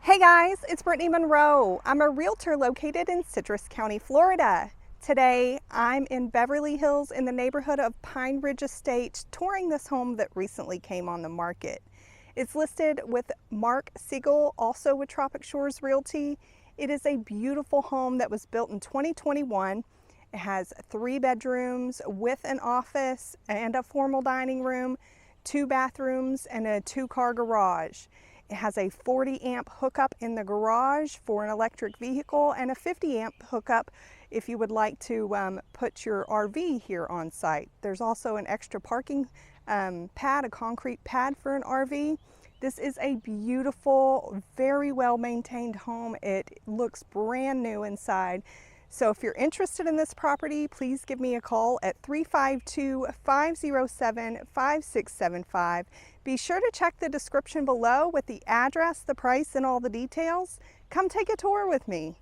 Hey guys, it's Brittany Monroe. I'm a realtor located in Citrus County, Florida. Today, I'm in Beverly Hills in the neighborhood of Pine Ridge Estate, touring this home that recently came on the market. It's listed with Mark Siegel, also with Tropic Shores Realty. It is a beautiful home that was built in 2021. It has 3 bedrooms with an office and a formal dining room, 2 bathrooms, and a 2-car garage. It has a 40 amp hookup in the garage for an electric vehicle and a 50 amp hookup if you would like to put your RV here on site. There's also an extra parking pad, a concrete pad for an RV. This is a beautiful, very well maintained home. It looks brand new inside. So if you're interested in this property, please give me a call at 352-507-5675. Be sure to check the description below with the address, the price, and all the details. Come take a tour with me.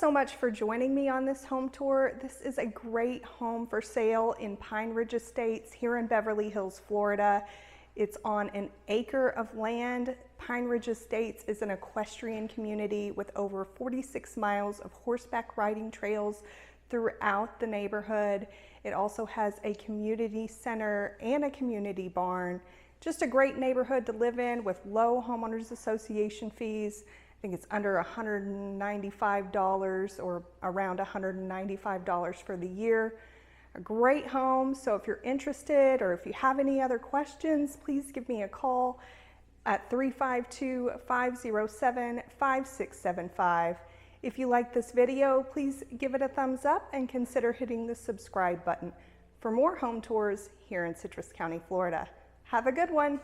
so much for joining me on this home tour. This is a great home for sale in Pine Ridge Estates here in Beverly Hills, Florida. It's on an acre of land. Pine Ridge Estates is an equestrian community with over 46 miles of horseback riding trails throughout the neighborhood. It also has a community center and a community barn. Just a great neighborhood to live in with low homeowners association fees. I think it's under $195 or around $195 for the year. A great home, so if you're interested or if you have any other questions, please give me a call at 352-507-5675. If you like this video, please give it a thumbs up and consider hitting the subscribe button for more home tours here in Citrus County, Florida. Have a good one.